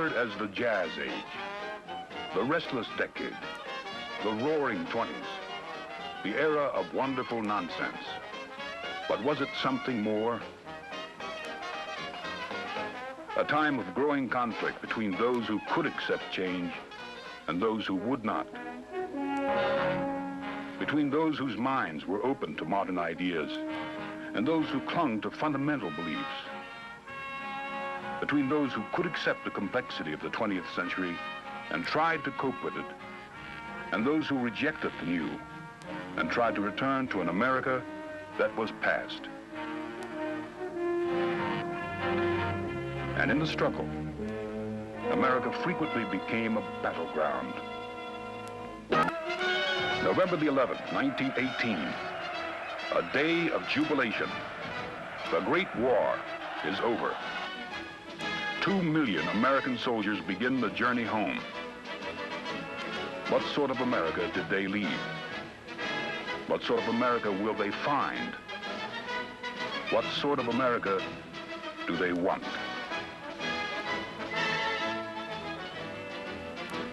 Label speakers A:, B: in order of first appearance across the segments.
A: remembered as the Jazz Age, the restless decade, the roaring 20s, the era of wonderful nonsense. But was it something more? A time of growing conflict between those who could accept change and those who would not. Between those whose minds were open to modern ideas and those who clung to fundamental beliefs. Between those who could accept the complexity of the 20th century and tried to cope with it, and those who rejected the new and tried to return to an America that was past. And in the struggle, America frequently became a battleground. November the 11th, 1918, a day of jubilation. The Great War is over. 2 million American soldiers begin the journey home. What sort of America did they leave? What sort of America will they find? What sort of America do they want?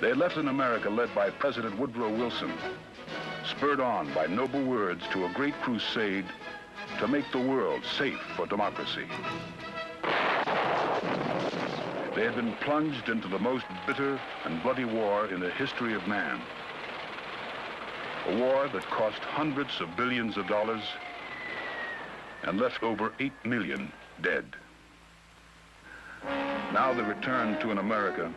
A: They had left an America led by President Woodrow Wilson, spurred on by noble words to a great crusade to make the world safe for democracy. They had been plunged into the most bitter and bloody war in the history of man. A war that cost hundreds of billions of dollars and left over 8 million dead. Now they return to an America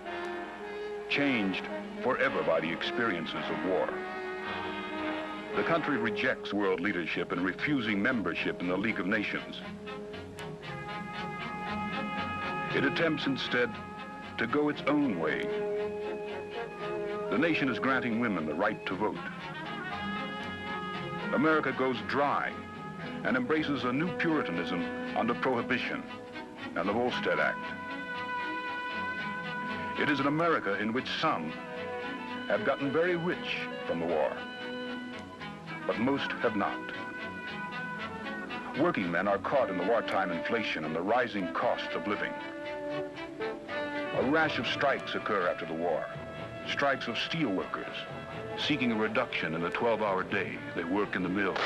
A: changed forever by the experiences of war. The country rejects world leadership and refusing membership in the League of Nations. It attempts instead to go its own way. The nation is granting women the right to vote. America goes dry and embraces a new Puritanism under Prohibition and the Volstead Act. It is an America in which some have gotten very rich from the war, but most have not. Working men are caught in the wartime inflation and the rising cost of living. A rash of strikes occur after the war. Strikes of steel workers seeking a reduction in the 12-hour day they work in the mills.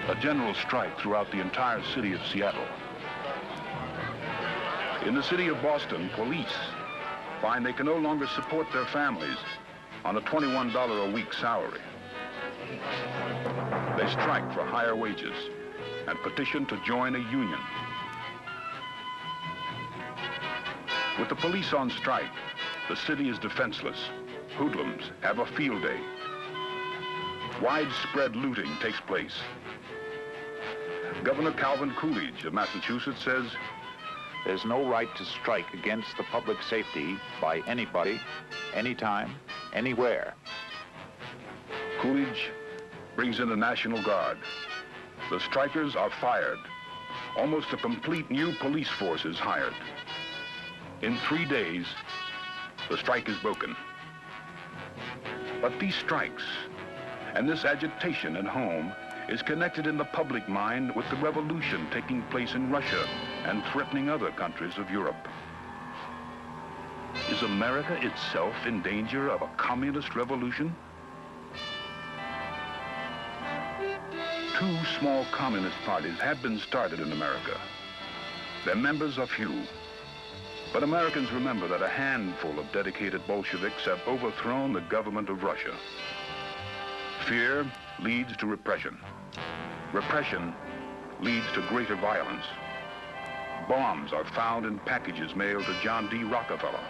A: A general strike throughout the entire city of Seattle. In the city of Boston, police find they can no longer support their families on a $21 a week salary. They strike for higher wages and petition to join a union. With the police on strike, the city is defenseless. Hoodlums have a field day. Widespread looting takes place. Governor Calvin Coolidge of Massachusetts says,
B: "There's no right to strike against the public safety by anybody, anytime, anywhere."
A: Coolidge brings in the National Guard. The strikers are fired. Almost a complete new police force is hired. In 3 days, the strike is broken. But these strikes and this agitation at home is connected in the public mind with the revolution taking place in Russia and threatening other countries of Europe. Is America itself in danger of a communist revolution? 2 small communist parties have been started in America. Their members are few. But Americans remember that a handful of dedicated Bolsheviks have overthrown the government of Russia. Fear leads to repression. Repression leads to greater violence. Bombs are found in packages mailed to John D. Rockefeller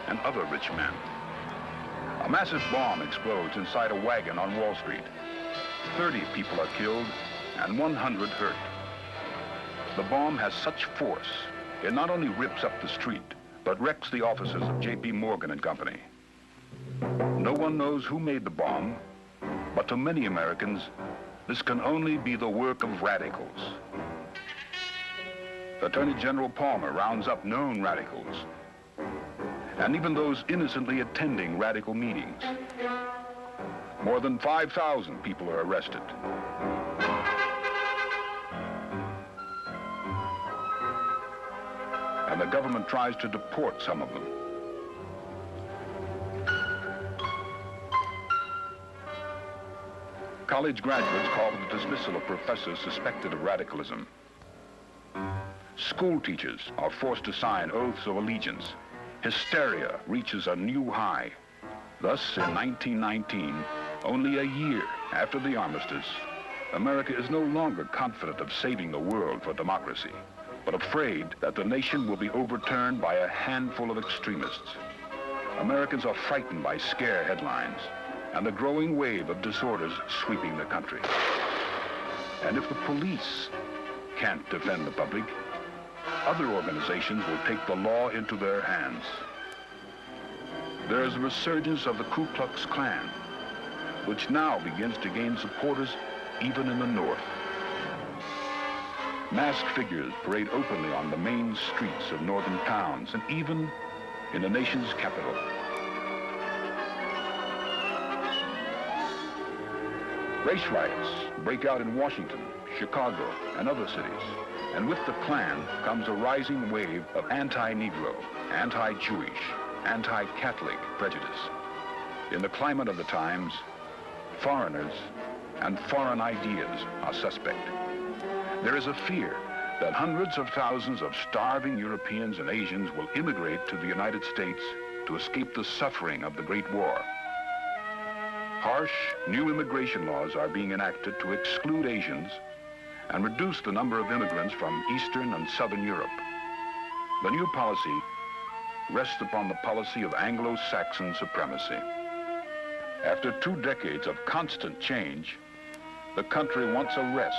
A: and other rich men. A massive bomb explodes inside a wagon on Wall Street. 30 people are killed and 100 hurt. The bomb has such force, it not only rips up the street, but wrecks the offices of J.P. Morgan and Company. No one knows who made the bomb, but to many Americans, this can only be the work of radicals. Attorney General Palmer rounds up known radicals, and even those innocently attending radical meetings. More than 5,000 people are arrested. the government tries to deport some of them. College graduates call for the dismissal of professors suspected of radicalism. School teachers are forced to sign oaths of allegiance. Hysteria reaches a new high. Thus, in 1919, only a year after the armistice, America is no longer confident of saving the world for democracy, but afraid that the nation will be overturned by a handful of extremists. Americans are frightened by scare headlines and the growing wave of disorders sweeping the country. And if the police can't defend the public, other organizations will take the law into their hands. There is a resurgence of the Ku Klux Klan, which now begins to gain supporters even in the North. Masked figures parade openly on the main streets of northern towns and even in the nation's capital. Race riots break out in Washington, Chicago, and other cities. And with the Klan comes a rising wave of anti-Negro, anti-Jewish, anti-Catholic prejudice. In the climate of the times, foreigners and foreign ideas are suspect. There is a fear that hundreds of thousands of starving Europeans and Asians will immigrate to the United States to escape the suffering of the Great War. Harsh, new immigration laws are being enacted to exclude Asians and reduce the number of immigrants from Eastern and Southern Europe. The new policy rests upon the policy of Anglo-Saxon supremacy. After 2 decades of constant change, the country wants a rest.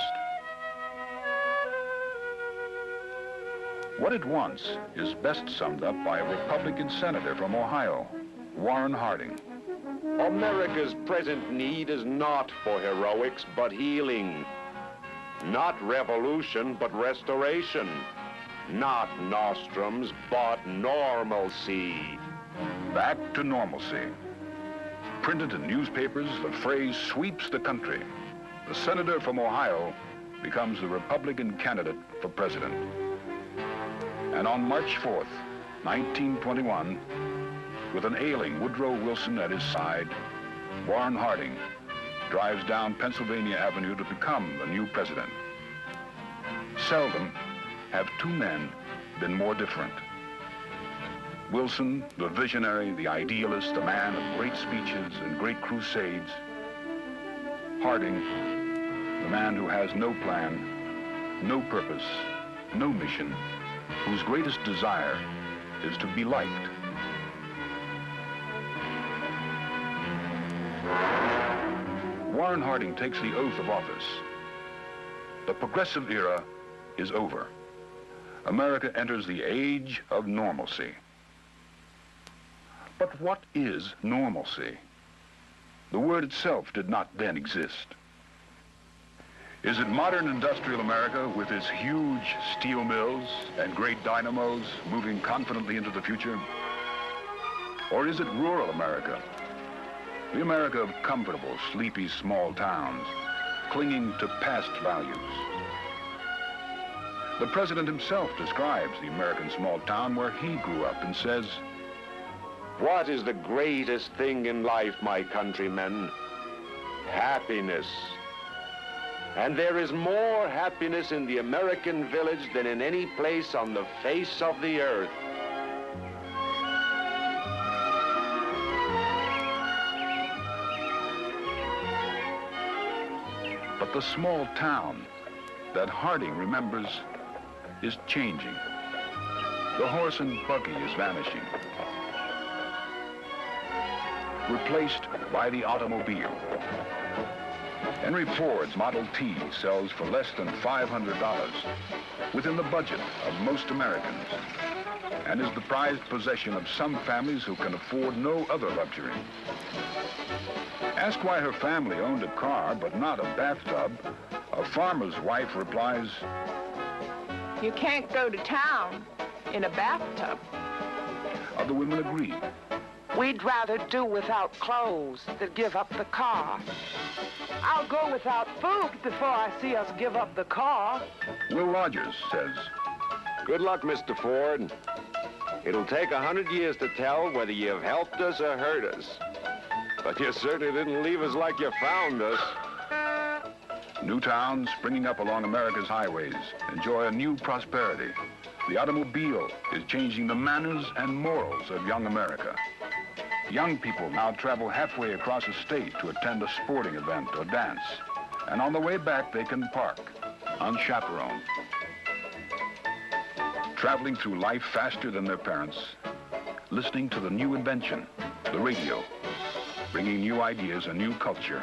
A: What it wants is best summed up by a Republican senator from Ohio, Warren Harding.
C: America's present need is not for heroics, but healing. Not revolution, but restoration. Not nostrums, but normalcy.
A: Back to normalcy. Printed in newspapers, the phrase sweeps the country. The senator from Ohio becomes the Republican candidate for president. And on March 4th, 1921, with an ailing Woodrow Wilson at his side, Warren Harding drives down Pennsylvania Avenue to become the new president. Seldom have 2 men been more different. Wilson, the visionary, the idealist, the man of great speeches and great crusades. Harding, the man who has no plan, no purpose, no mission, whose greatest desire is to be liked. Warren Harding takes the oath of office. The progressive era is over. America enters the age of normalcy. But what is normalcy? The word itself did not then exist. Is it modern industrial America with its huge steel mills and great dynamos moving confidently into the future? Or is it rural America? The America of comfortable, sleepy small towns, clinging to past values. The president himself describes the American small town where he grew up and says,
C: What is the greatest thing in life, my countrymen? Happiness. And there is more happiness in the American village than in any place on the face of the earth.
A: But the small town that Harding remembers is changing. The horse and buggy is vanishing, replaced by the automobile. Henry Ford's Model T sells for less than $500, within the budget of most Americans, and is the prized possession of some families who can afford no other luxury. Ask why her family owned a car but not a bathtub, a farmer's wife replies,
D: You can't go to town in a bathtub.
A: Other women agree.
D: We'd rather do without clothes than give up the car. I'll go without food before I see us give up the car.
A: Will Rogers says,
C: Good luck, Mr. Ford. It'll take 100 years to tell whether you've helped us or hurt us. But you certainly didn't leave us like you found us.
A: New towns springing up along America's highways enjoy a new prosperity. The automobile is changing the manners and morals of young America. Young people now travel halfway across a state to attend a sporting event or dance. And on the way back, they can park, unchaperoned. Traveling through life faster than their parents, listening to the new invention, the radio, bringing new ideas and new culture.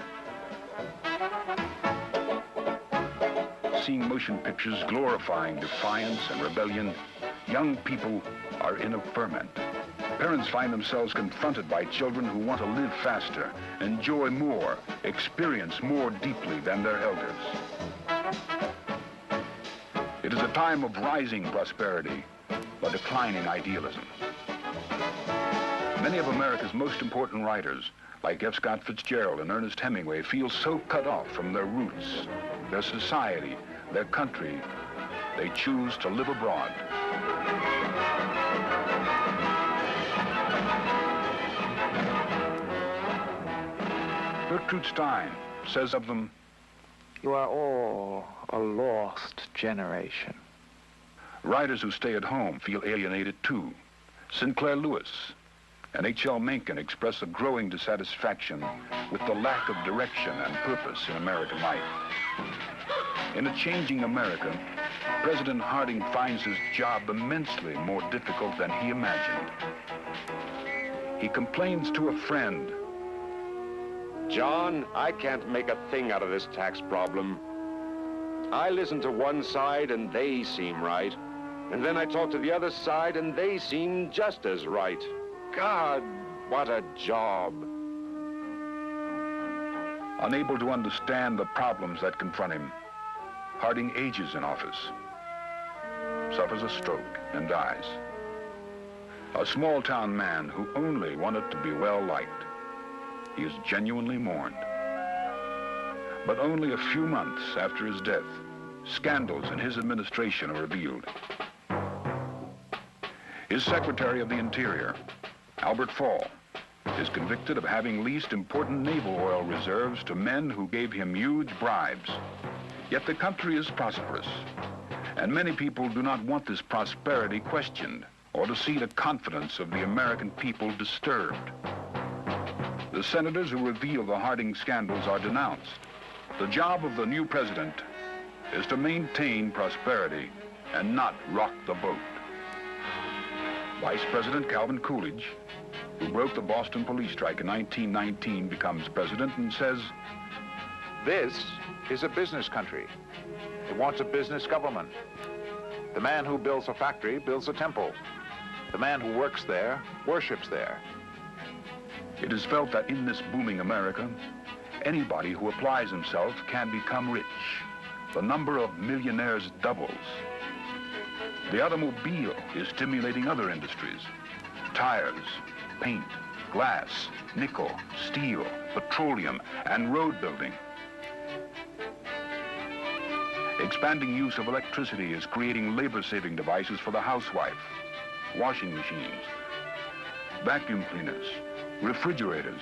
A: Seeing motion pictures glorifying defiance and rebellion, young people are in a ferment. Parents find themselves confronted by children who want to live faster, enjoy more, experience more deeply than their elders. It is a time of rising prosperity, but declining idealism. Many of America's most important writers, like F. Scott Fitzgerald and Ernest Hemingway, feel so cut off from their roots, their society, their country, they choose to live abroad. Gertrude Stein says of them,
B: "You are all a lost generation."
A: Writers who stay at home feel alienated too. Sinclair Lewis and H.L. Mencken express a growing dissatisfaction with the lack of direction and purpose in American life. In a changing America, President Harding finds his job immensely more difficult than he imagined. He complains to a friend,
C: John, I can't make a thing out of this tax problem. I listen to one side and they seem right. And then I talk to the other side and they seem just as right. God, what a job.
A: Unable to understand the problems that confront him, Harding ages in office, suffers a stroke, and dies. A small-town man who only wanted to be well-liked. He is genuinely mourned. But only a few months after his death, scandals in his administration are revealed. His Secretary of the Interior, Albert Fall, is convicted of having leased important naval oil reserves to men who gave him huge bribes. Yet the country is prosperous, and many people do not want this prosperity questioned or to see the confidence of the American people disturbed. The senators who reveal the Harding scandals are denounced. The job of the new president is to maintain prosperity and not rock the boat. Vice President Calvin Coolidge, who broke the Boston police strike in 1919, becomes president and says,
B: This is a business country. It wants a business government. The man who builds a factory builds a temple. The man who works there worships there.
A: It is felt that in this booming America, anybody who applies himself can become rich. The number of millionaires doubles. The automobile is stimulating other industries. Tires, paint, glass, nickel, steel, petroleum, and road building. Expanding use of electricity is creating labor-saving devices for the housewife, washing machines, vacuum cleaners, refrigerators.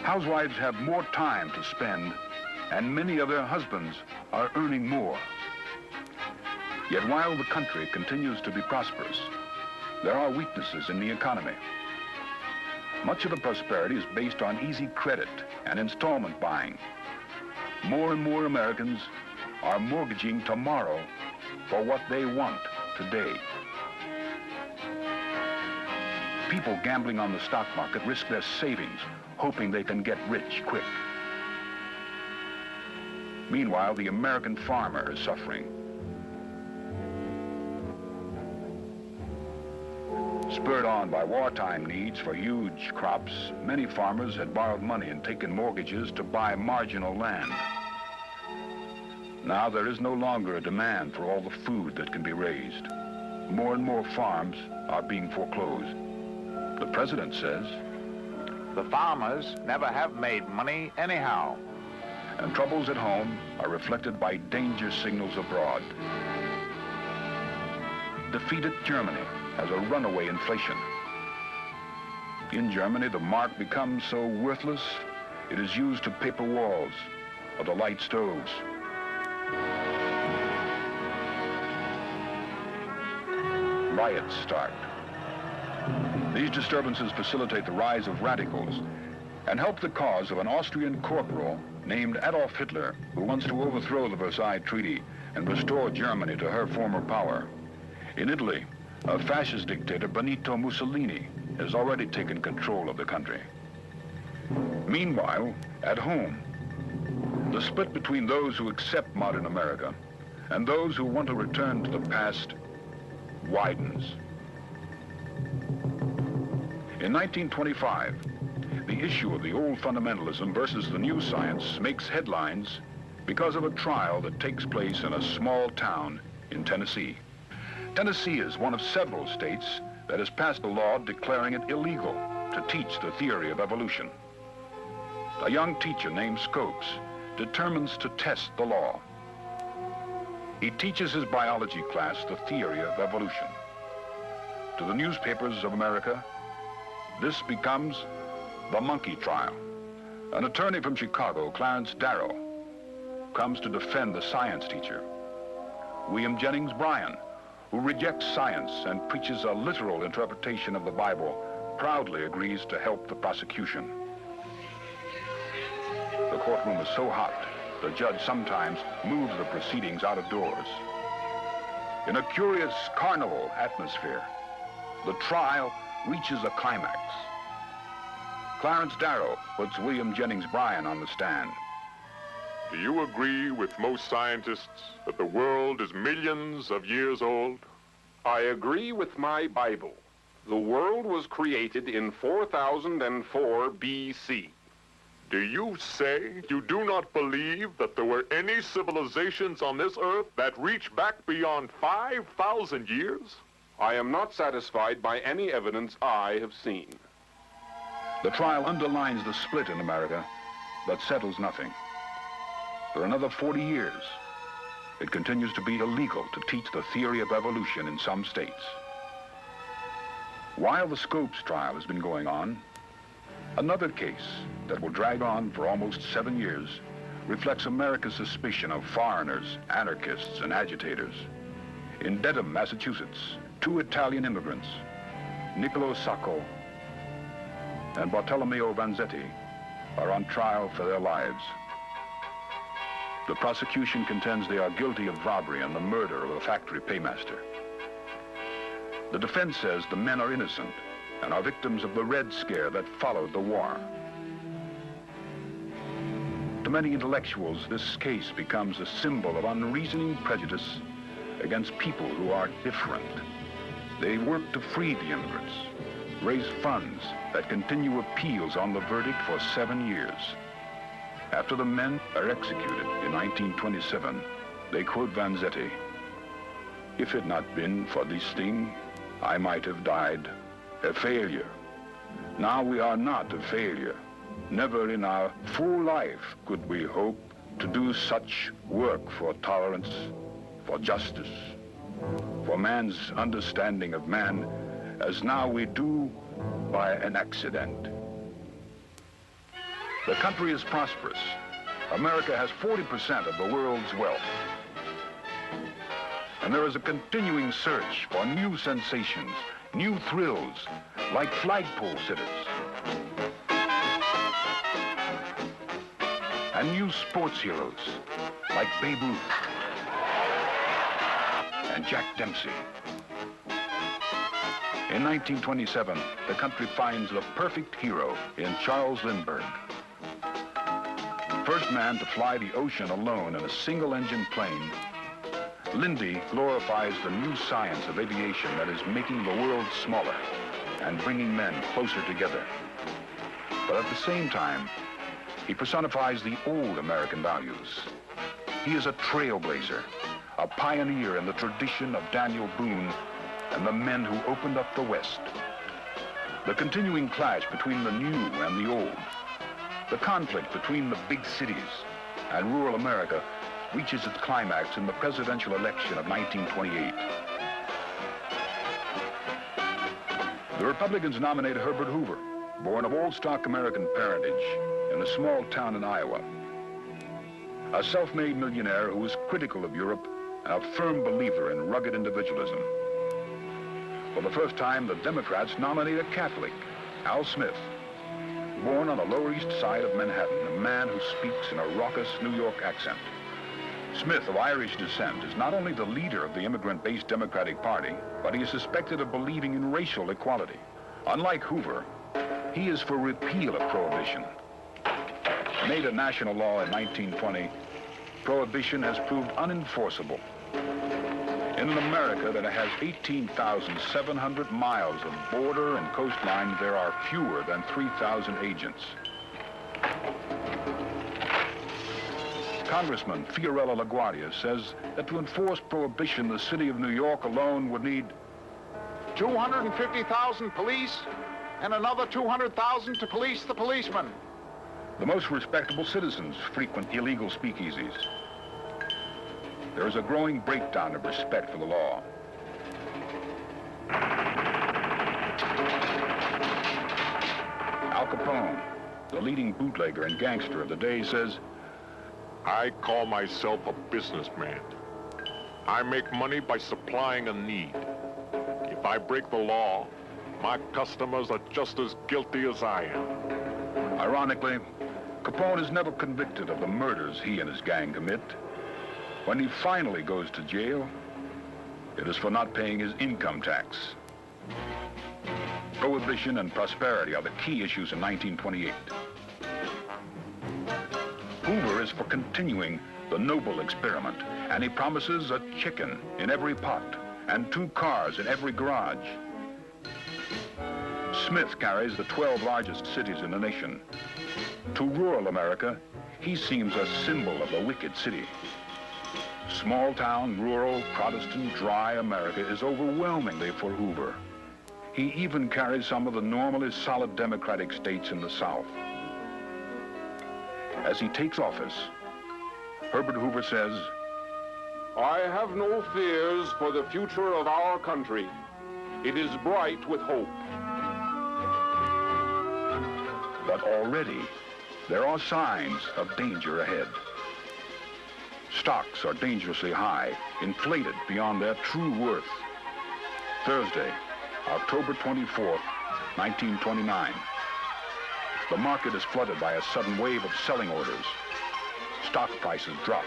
A: Housewives have more time to spend, and many of their husbands are earning more. Yet while the country continues to be prosperous, there are weaknesses in the economy. Much of the prosperity is based on easy credit and installment buying. More and more Americans are mortgaging tomorrow for what they want today. People gambling on the stock market risk their savings, hoping they can get rich quick. Meanwhile, the American farmer is suffering. Spurred on by wartime needs for huge crops, many farmers had borrowed money and taken mortgages to buy marginal land. Now there is no longer a demand for all the food that can be raised. More and more farms are being foreclosed. The president says,
B: The farmers never have made money anyhow.
A: And troubles at home are reflected by danger signals abroad. Defeated Germany as a runaway inflation. In Germany, the mark becomes so worthless, it is used to paper walls or to light stoves. Riots start. These disturbances facilitate the rise of radicals and help the cause of an Austrian corporal named Adolf Hitler, who wants to overthrow the Versailles Treaty and restore Germany to her former power. In Italy, a fascist dictator, Benito Mussolini, has already taken control of the country. Meanwhile, at home, the split between those who accept modern America and those who want to return to the past widens. In 1925, the issue of the old fundamentalism versus the new science makes headlines because of a trial that takes place in a small town in Tennessee. Tennessee is one of several states that has passed a law declaring it illegal to teach the theory of evolution. A young teacher named Scopes determines to test the law. He teaches his biology class the theory of evolution. To the newspapers of America, this becomes the monkey trial. An attorney from Chicago, Clarence Darrow, comes to defend the science teacher. William Jennings Bryan, who rejects science and preaches a literal interpretation of the Bible, proudly agrees to help the prosecution. The courtroom is so hot, the judge sometimes moves the proceedings out of doors. In a curious carnival atmosphere, the trial reaches a climax. Clarence Darrow puts William Jennings Bryan on the stand.
E: Do you agree with most scientists that the world is millions of years old?
C: I agree with my Bible. The world was created in 4004 BC.
E: Do you say you do not believe that there were any civilizations on this earth that reach back beyond 5,000 years?
C: I am not satisfied by any evidence I have seen.
A: The trial underlines the split in America, but settles nothing. For another 40 years, it continues to be illegal to teach the theory of evolution in some states. While the Scopes trial has been going on, another case that will drag on for almost 7 years reflects America's suspicion of foreigners, anarchists, and agitators. In Dedham, Massachusetts, 2 Italian immigrants, Niccolo Sacco and Bartolomeo Vanzetti, are on trial for their lives. The prosecution contends they are guilty of robbery and the murder of a factory paymaster. The defense says the men are innocent and are victims of the Red Scare that followed the war. To many intellectuals, this case becomes a symbol of unreasoning prejudice against people who are different. They work to free the immigrants, raise funds that continue appeals on the verdict for 7 years. After the men are executed in 1927, they quote Vanzetti, "If it not been for this thing, I might have died a failure. Now we are not a failure. Never in our full life could we hope to do such work for tolerance, for justice, for man's understanding of man, as now we do by an accident." The country is prosperous. America has 40% of the world's wealth. And there is a continuing search for new sensations, new thrills, like flagpole sitters. And new sports heroes, like Babe Ruth and Jack Dempsey. In 1927, the country finds the perfect hero in Charles Lindbergh. First man to fly the ocean alone in a single-engine plane, Lindy glorifies the new science of aviation that is making the world smaller and bringing men closer together. But at the same time, he personifies the old American values. He is a trailblazer, a pioneer in the tradition of Daniel Boone and the men who opened up the West. The continuing clash between the new and the old, the conflict between the big cities and rural America reaches its climax in the presidential election of 1928. The Republicans nominated Herbert Hoover, born of old-stock American parentage in a small town in Iowa. A self-made millionaire who was critical of Europe and a firm believer in rugged individualism. For the first time, the Democrats nominate a Catholic, Al Smith, born on the Lower East Side of Manhattan, a man who speaks in a raucous New York accent. Smith, of Irish descent, is not only the leader of the immigrant-based Democratic Party, but he is suspected of believing in racial equality. Unlike Hoover, he is for repeal of prohibition. Made a national law in 1920, prohibition has proved unenforceable. In an America that has 18,700 miles of border and coastline, there are fewer than 3,000 agents. Congressman Fiorello LaGuardia says that to enforce prohibition, the city of New York alone would need
B: 250,000 police and another 200,000 to police the policemen.
A: The most respectable citizens frequent illegal speakeasies. There is a growing breakdown of respect for the law. Al Capone, the leading bootlegger and gangster of the day, says,
E: I call myself a businessman. I make money by supplying a need. If I break the law, my customers are just as guilty as I am.
A: Ironically, Capone is never convicted of the murders he and his gang commit. When he finally goes to jail, it is for not paying his income tax. Prohibition and prosperity are the key issues in 1928. Hoover is for continuing the noble experiment, and he promises a chicken in every pot and 2 cars in every garage. Smith carries the 12 largest cities in the nation. To rural America, he seems a symbol of the wicked city. Small-town, rural, Protestant, dry America is overwhelmingly for Hoover. He even carries some of the normally solid Democratic states in the South. As he takes office, Herbert Hoover says,
C: I have no fears for the future of our country. It is bright with hope.
A: But already, there are signs of danger ahead. Stocks are dangerously high, inflated beyond their true worth. Thursday, October 24th, 1929. The market is flooded by a sudden wave of selling orders. Stock prices drop.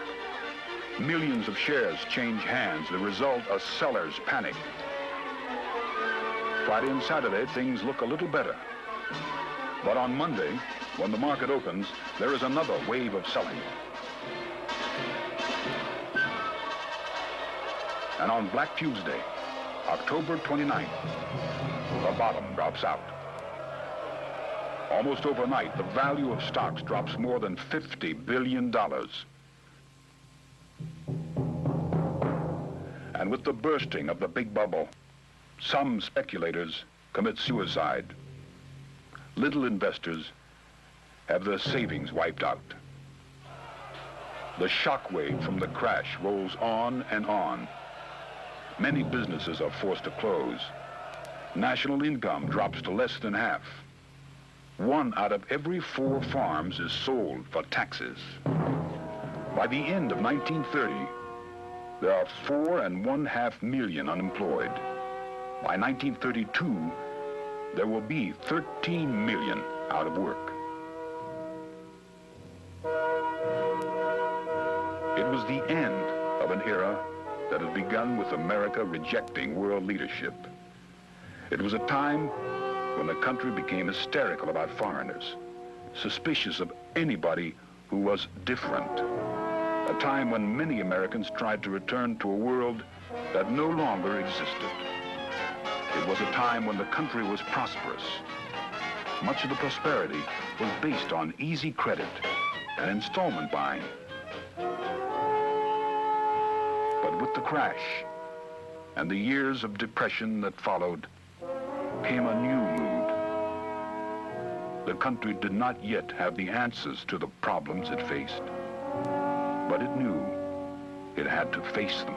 A: Millions of shares change hands. The result, a seller's panic. Friday and Saturday, things look a little better. But on Monday, when the market opens, there is another wave of selling. And on Black Tuesday, October 29th, the bottom drops out. Almost overnight, the value of stocks drops more than $50 billion. And with the bursting of the big bubble, some speculators commit suicide. Little investors have their savings wiped out. The shockwave from the crash rolls on and on. Many businesses are forced to close. National income drops to less than half. 1 out of every 4 farms is sold for taxes. By the end of 1930, there are 4.5 million unemployed. By 1932, there will be 13 million out of work. It was the end of an era that had begun with America rejecting world leadership. It was a time when the country became hysterical about foreigners, suspicious of anybody who was different. A time when many Americans tried to return to a world that no longer existed. It was a time when the country was prosperous. Much of the prosperity was based on easy credit and installment buying. But with the crash and the years of depression that followed came a new mood. The country did not yet have the answers to the problems it faced, but it knew it had to face them.